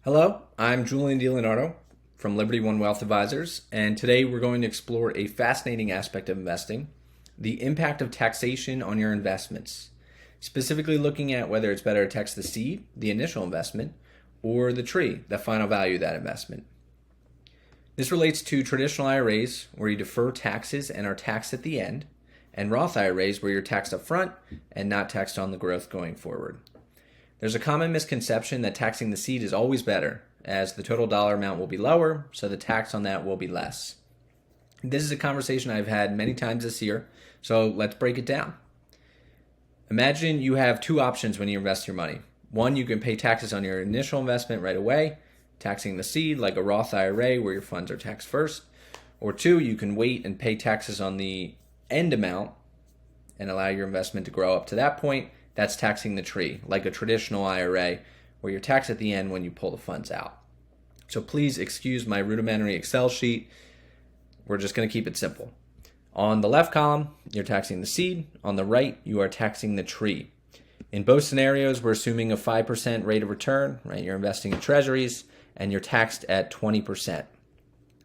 Hello, I'm Julian DiLeonardo from Liberty One Wealth Advisors, and today we're going to explore a fascinating aspect of investing, the impact of taxation on your investments, specifically looking at whether it's better to tax the seed, the initial investment, or the tree, the final value of that investment. This relates to traditional IRAs, where you defer taxes and are taxed at the end, and Roth IRAs, where you're taxed up front and not taxed on the growth going forward. There's a common misconception that taxing the seed is always better, as the total dollar amount will be lower, so the tax on that will be less. This is a conversation I've had many times this year, so let's break it down. Imagine you have two options when you invest your money. One, you can pay taxes on your initial investment right away, taxing the seed like a Roth IRA where your funds are taxed first. Or two, you can wait and pay taxes on the end amount and allow your investment to grow up to that point. That's taxing the tree, like a traditional IRA, where you're taxed at the end when you pull the funds out. So please excuse my rudimentary Excel sheet. We're just going to keep it simple. On the left column, you're taxing the seed. On the right, you are taxing the tree. In both scenarios, we're assuming a 5% rate of return, right? You're investing in treasuries, and you're taxed at 20%.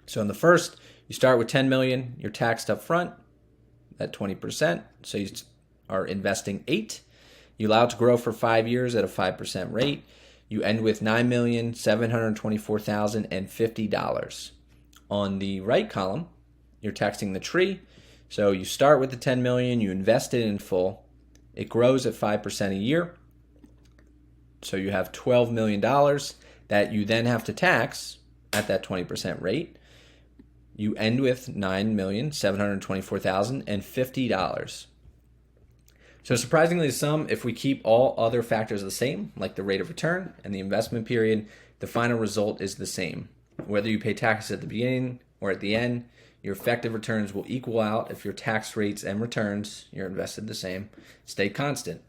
So in the first, you start with $10 million. You're taxed up front at 20%. So you are investing $8 million. You allow it to grow for 5 years at a 5% rate. You end with $9,724,050. On the right column, you're taxing the tree. So you start with the $10 million, you invest it in full. It grows at 5% a year. So you have $12 million that you then have to tax at that 20% rate. You end with $9,724,050. So surprisingly to some, if we keep all other factors the same, like the rate of return and the investment period, the final result is the same. Whether you pay taxes at the beginning or at the end, your effective returns will equal out if your tax rates and returns, you're invested the same, stay constant.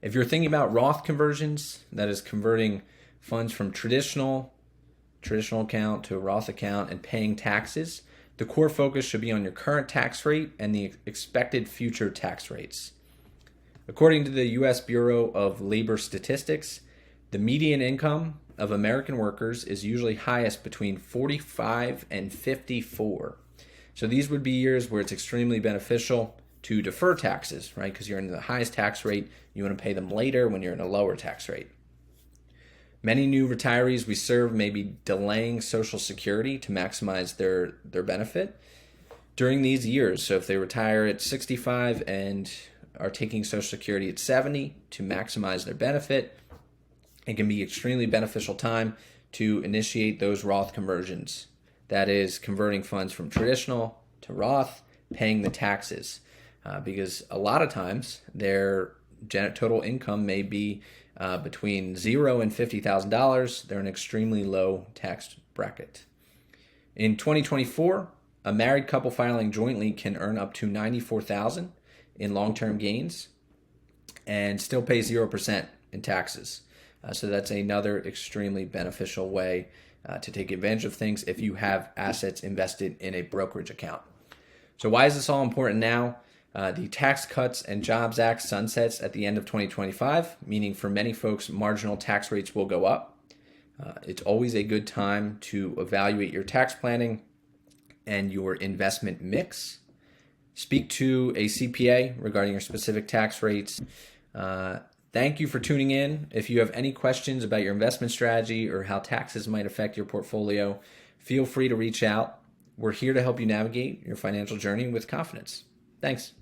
If you're thinking about Roth conversions, that is converting funds from traditional account to a Roth account and paying taxes, the core focus should be on your current tax rate and the expected future tax rates. According to the U.S. Bureau of Labor Statistics, the median income of American workers is usually highest between 45 and 54. So these would be years where it's extremely beneficial to defer taxes, right? Because you're in the highest tax rate, you want to pay them later when you're in a lower tax rate. Many new retirees we serve may be delaying Social Security to maximize their benefit during these years. So if they retire at 65 and are taking Social Security at 70 to maximize their benefit, it can be extremely beneficial time to initiate those Roth conversions. That is converting funds from traditional to Roth, paying the taxes. Because a lot of times their total income may be between $0 and $50,000. They're an extremely low tax bracket. In 2024, a married couple filing jointly can earn up to $94,000 in long-term gains and still pay 0% in taxes. So that's another extremely beneficial way to take advantage of things if you have assets invested in a brokerage account. So why is this all important now? The Tax Cuts and Jobs Act sunsets at the end of 2025, meaning for many folks, marginal tax rates will go up. It's always a good time to evaluate your tax planning and your investment mix. Speak to a CPA regarding your specific tax rates. Thank you for tuning in. If you have any questions about your investment strategy or how taxes might affect your portfolio, feel free to reach out. We're here to help you navigate your financial journey with confidence. Thanks.